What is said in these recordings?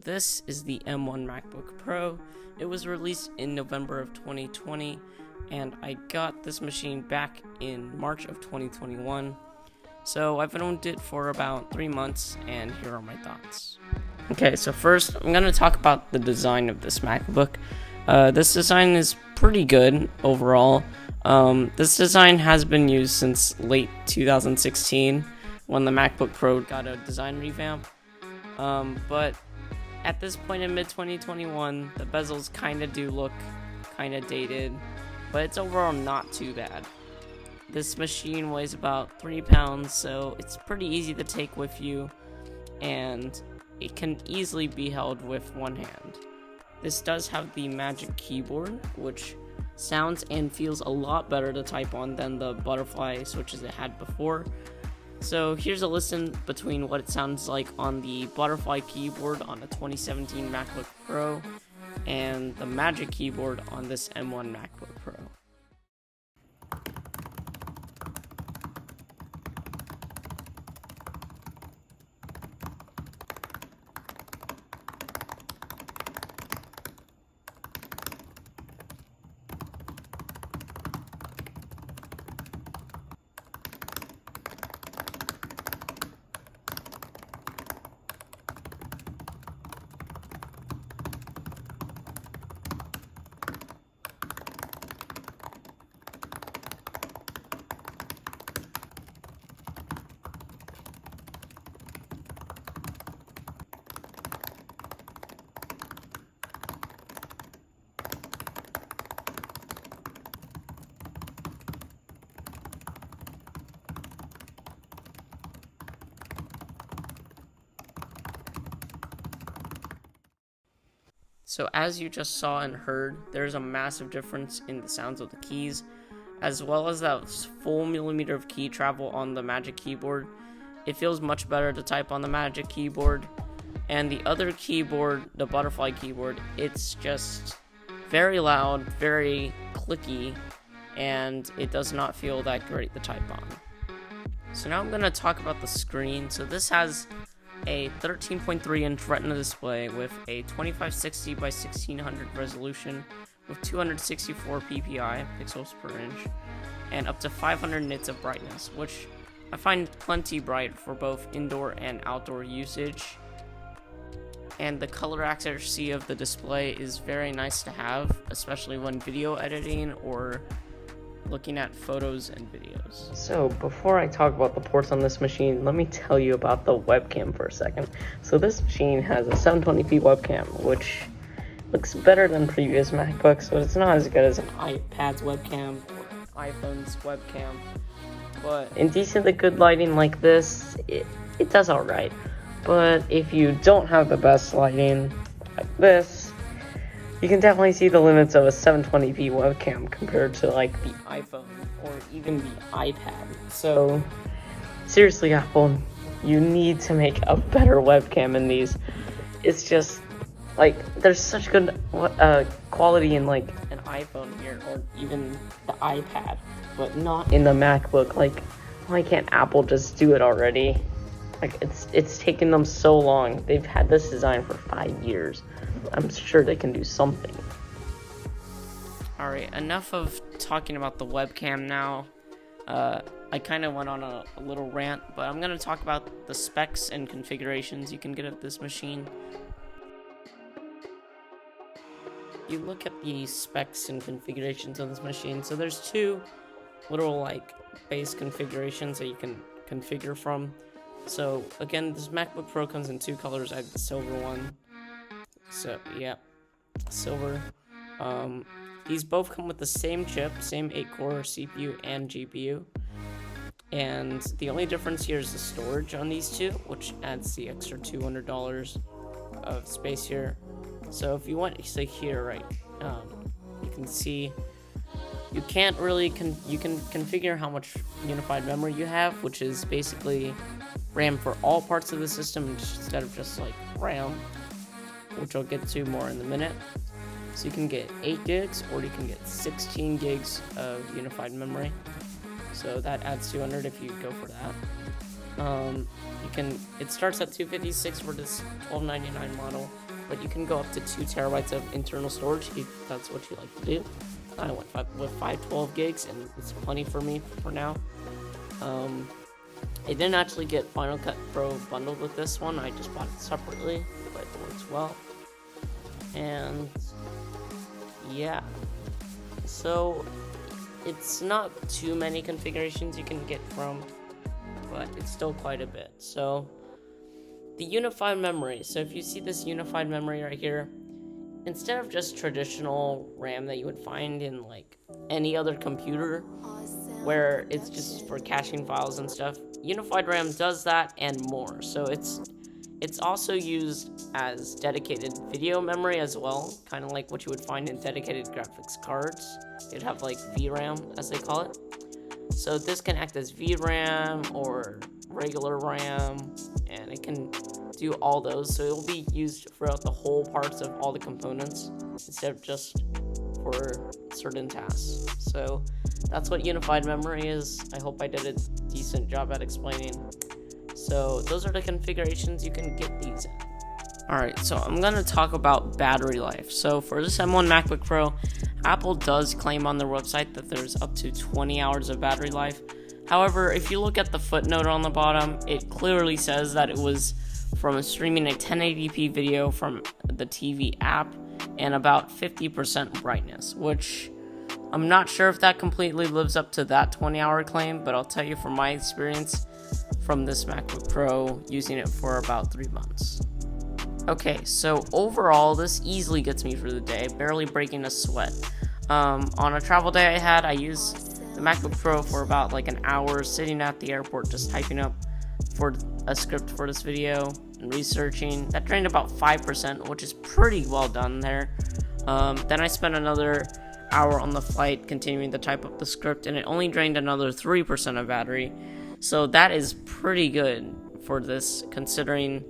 This is the M1 MacBook Pro. It was released in November of 2020, and I got this machine back in March of 2021. So I've owned it for about 3 months, and here are my thoughts. Okay, so first I'm going to talk about the design of this MacBook. This design is pretty good overall. This design has been used since late 2016 when the MacBook Pro got a design revamp. But at this point in mid-2021, the bezels kind of do look kind of dated, but it's overall not too bad. This machine weighs about 3 pounds, so it's pretty easy to take with you, and it can easily be held with one hand. This does have the Magic Keyboard, which sounds and feels a lot better to type on than the butterfly switches it had before. So here's a listen between what it sounds like on the butterfly keyboard on a 2017 MacBook Pro and the Magic Keyboard on this M1 MacBook Pro. So as you just saw and heard, there's a massive difference in the sounds of the keys, as well as that full millimeter of key travel on the Magic Keyboard. It feels much better to type on the Magic Keyboard, and the other keyboard, the butterfly keyboard, it's just very loud, very clicky, and it does not feel that great to type on. So now I'm going to talk about the screen. So this has a 13.3-inch Retina display with a 2560 by 1600 resolution with 264 ppi pixels per inch and up to 500 nits of brightness, which I find plenty bright for both indoor and outdoor usage. And the color accuracy of the display is very nice to have, especially when video editing or looking at photos and videos. So before I talk about the ports on this machine, let me tell you about the webcam for a second. So this machine has a 720p webcam, which looks better than previous MacBooks, but it's not as good as an iPad's webcam or an iPhone's webcam. But in decently good lighting like this, it does alright. But if you don't have the best lighting like this, you can definitely see the limits of a 720p webcam compared to like the iPhone or even the iPad. So seriously, Apple, you need to make a better webcam in these. It's just like there's such good quality in like an iPhone here or even the iPad, but not in the MacBook. Like, why can't Apple just do it already? Like, it's taken them so long. They've had this design for 5 years. I'm sure they can do something. Alright, enough of talking about the webcam now. I kind of went on a little rant, but I'm going to talk about the specs and configurations you can get of this machine. You look at the specs and configurations of this machine, so there's two little like base configurations that you can configure from. So again, this MacBook Pro comes in 2 colors. I have the silver one. So yeah, silver. These both come with the same chip, same 8-core CPU and GPU. And the only difference here is the storage on these two, which adds the extra $200 of space here. So if you want to say here, right, you can see you can't really you can configure how much unified memory you have, which is basically RAM for all parts of the system instead of just like RAM, which I'll get to more in a minute. So you can get 8 gigs or you can get 16 gigs of unified memory. So that adds 200 if you go for that. It starts at $256 for this $1299 model, but you can go up to 2 terabytes of internal storage if that's what you like to do. I went with 512 gigs, and it's plenty for me for now. I didn't actually get Final Cut Pro bundled with this one. I just bought it separately, but it works well. And yeah, so it's not too many configurations you can get from, but it's still quite a bit. So the unified memory. So if you see this unified memory right here, instead of just traditional RAM that you would find in like any other computer where it's just for caching files and stuff, unified RAM does that and more. So it's also used as dedicated video memory as well, kind of like what you would find in dedicated graphics cards. It'd have like VRAM, as they call it. So this can act as VRAM or regular RAM, and it can do all those. So it will be used throughout the whole parts of all the components instead of just for certain tasks. So that's what unified memory is. I hope I did a decent job at explaining. So those are the configurations you can get these in. Alright, so I'm going to talk about battery life. So for this M1 MacBook Pro, Apple does claim on their website that there's up to 20 hours of battery life. However, if you look at the footnote on the bottom, it clearly says that it was from streaming a 1080p video from the TV app and about 50% brightness, which I'm not sure if that completely lives up to that 20-hour claim, but I'll tell you from my experience from this MacBook Pro using it for about 3 months. Okay, so overall, this easily gets me through the day, barely breaking a sweat. On a travel day I used the MacBook Pro for about like an hour, sitting at the airport just typing up for a script for this video and researching. That drained about 5%, which is pretty well done there. Then I spent another hour on the flight continuing to type up the script, and it only drained another 3% of battery. So that is pretty good for this, considering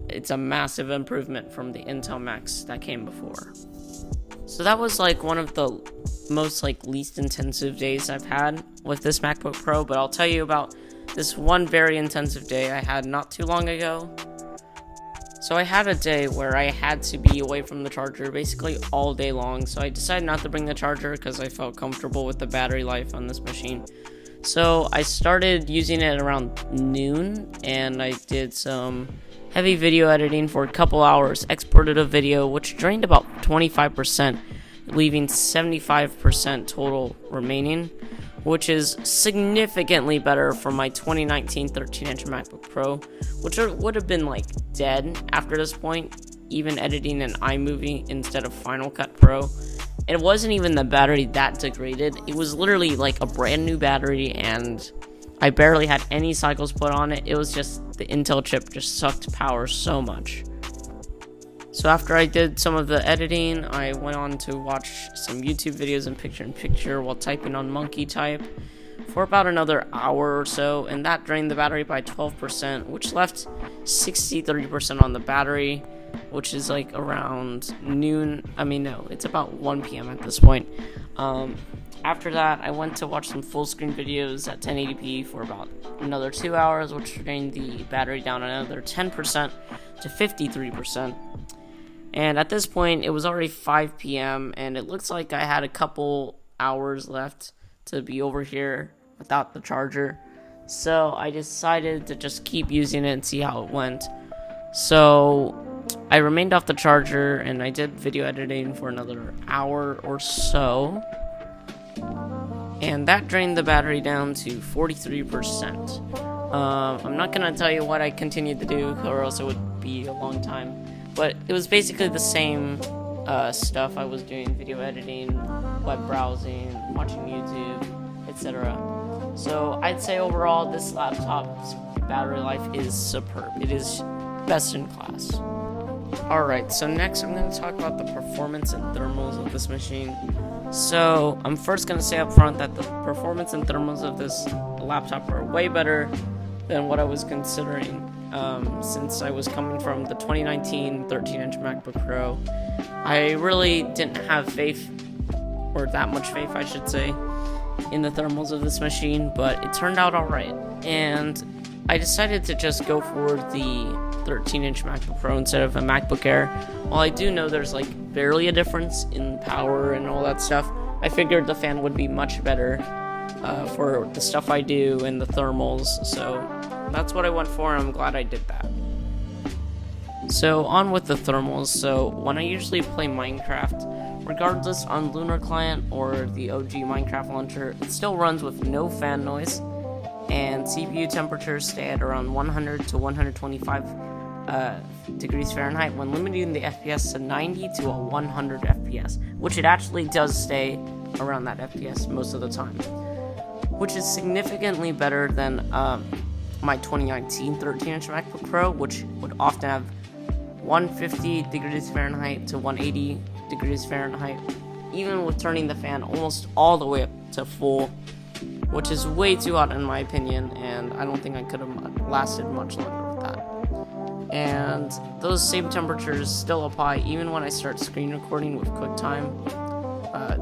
it's a massive improvement from the Intel Macs that came before. So that was like one of the most least intensive days I've had with this MacBook Pro, but I'll tell you about this one very intensive day I had not too long ago. So I had a day where I had to be away from the charger basically all day long, so I decided not to bring the charger because I felt comfortable with the battery life on this machine. So I started using it around noon, and I did some heavy video editing for a couple hours, exported a video which drained about 25%, leaving 75% total remaining, which is significantly better for my 2019 13-inch MacBook Pro, which would have been dead after this point, even editing in iMovie instead of Final Cut Pro. It wasn't even the battery that degraded. It was literally a brand new battery, and I barely had any cycles put on it. It was just the Intel chip just sucked power so much. So after I did some of the editing, I went on to watch some YouTube videos in picture-in-picture while typing on Monkey Type for about another hour or so, and that drained the battery by 12%, which left 63% on the battery, which is around noon. It's about 1 p.m. at this point. After that, I went to watch some full-screen videos at 1080p for about another 2 hours, which drained the battery down another 10% to 53%. And at this point, it was already 5 p.m., and it looks like I had a couple hours left to be over here without the charger. So I decided to just keep using it and see how it went. So I remained off the charger, and I did video editing for another hour or so. And that drained the battery down to 43%. I'm not going to tell you what I continued to do, or else it would be a long time. But it was basically the same stuff I was doing: video editing, web browsing, watching YouTube, etc. So I'd say overall this laptop's battery life is superb. It is best in class. Alright, so next I'm going to talk about the performance and thermals of this machine. So I'm first going to say up front that the performance and thermals of this laptop are way better than what I was considering. Since I was coming from the 2019 13-inch MacBook Pro, I really didn't have faith, or that much faith I should say, in the thermals of this machine, but it turned out alright. And I decided to just go for the 13-inch MacBook Pro instead of a MacBook Air. While I do know there's like barely a difference in power and all that stuff, I figured the fan would be much better for the stuff I do and the thermals, so that's what I went for, and I'm glad I did that. So on with the thermals. So when I usually play Minecraft, regardless on Lunar Client or the OG Minecraft launcher, it still runs with no fan noise, and CPU temperatures stay at around 100 to 125 degrees Fahrenheit when limiting the FPS to 90 to 100 FPS, which it actually does stay around that FPS most of the time, which is significantly better than my 2019 13-inch MacBook Pro, which would often have 150 degrees Fahrenheit to 180 degrees Fahrenheit, even with turning the fan almost all the way up to full, which is way too hot in my opinion, and I don't think I could have lasted much longer with that. And those same temperatures still apply even when I start screen recording with QuickTime,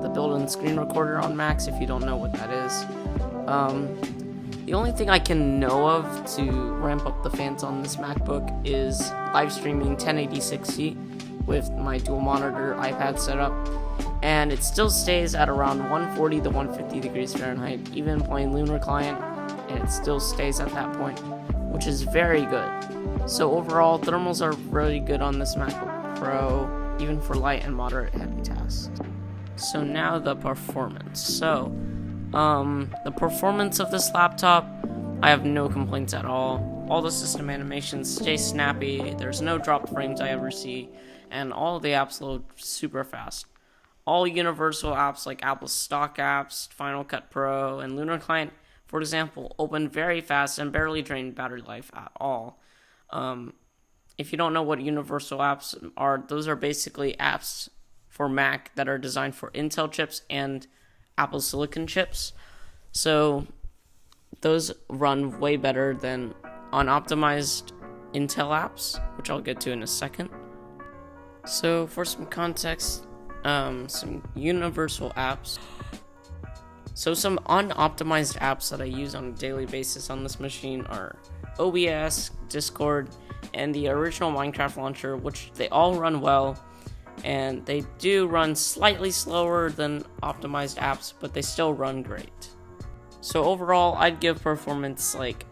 the built-in screen recorder on Macs, if you don't know what that is. The only thing I can know of to ramp up the fans on this MacBook is live streaming 1080-60 with my dual monitor iPad setup, and it still stays at around 140 to 150 degrees Fahrenheit, even playing Lunar Client, and it still stays at that point, which is very good. So overall, thermals are really good on this MacBook Pro, even for light and moderate heavy tasks. So now the performance. So the performance of this laptop, I have no complaints at all. All the system animations stay snappy, there's no dropped frames I ever see, and all the apps load super fast. All universal apps like Apple's stock apps, Final Cut Pro, and Lunar Client, for example, open very fast and barely drain battery life at all. If you don't know what universal apps are, those are basically apps for Mac that are designed for Intel chips and Apple Silicon chips, so those run way better than unoptimized Intel apps, which I'll get to in a second. So for some context, some universal apps. So some unoptimized apps that I use on a daily basis on this machine are OBS, Discord, and the original Minecraft launcher, which they all run well. And they do run slightly slower than optimized apps, but they still run great. So overall, I'd give performance like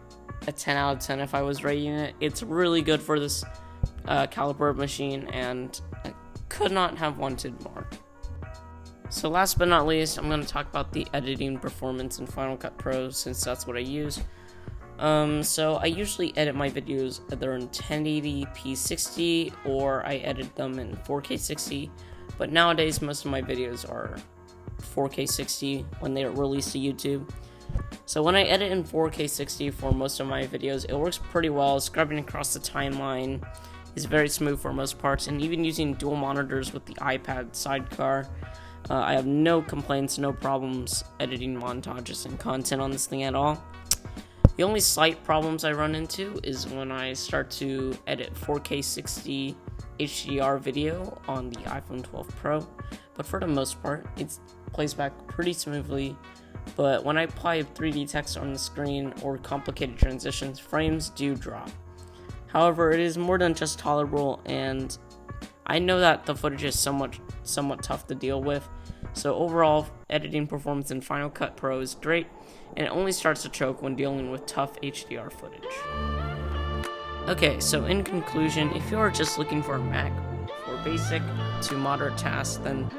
a 10 out of 10 if I was rating it. It's really good for this caliber of machine, and I could not have wanted more. So last but not least, I'm going to talk about the editing performance in Final Cut Pro, since that's what I use. So I usually edit my videos either in 1080p 60 or I edit them in 4K 60, but nowadays most of my videos are 4K 60 when they are released to YouTube. So when I edit in 4K 60 for most of my videos, it works pretty well. Scrubbing across the timeline is very smooth for most parts, and even using dual monitors with the iPad sidecar, I have no complaints, no problems editing montages and content on this thing at all. The only slight problems I run into is when I start to edit 4K 60 HDR video on the iPhone 12 Pro, but for the most part, it plays back pretty smoothly. But when I apply 3D text on the screen or complicated transitions, frames do drop. However, it is more than just tolerable, and I know that the footage is somewhat tough to deal with. So overall, editing performance in Final Cut Pro is great, and it only starts to choke when dealing with tough HDR footage. Okay, so in conclusion, if you are just looking for a Mac for basic to moderate tasks, then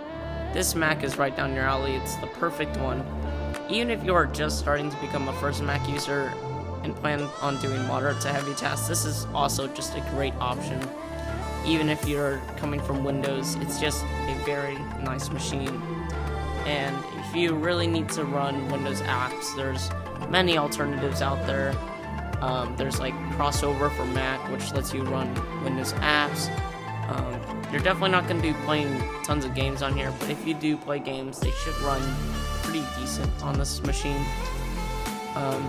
this Mac is right down your alley. It's the perfect one. Even if you are just starting to become a first Mac user and plan on doing moderate to heavy tasks, this is also just a great option. Even if you're coming from Windows, it's just a very nice machine. And if you really need to run Windows apps, there's many alternatives out there. There's like Crossover for Mac, which lets you run Windows apps. You're definitely not going to be playing tons of games on here, but if you do play games, they should run pretty decent on this machine.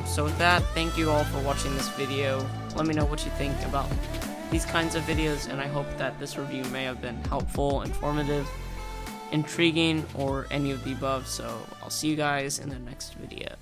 So with that, thank you all for watching this video. Let me know what you think about these kinds of videos, and I hope that this review may have been helpful, informative, intriguing, or any of the above. So I'll see you guys in the next video.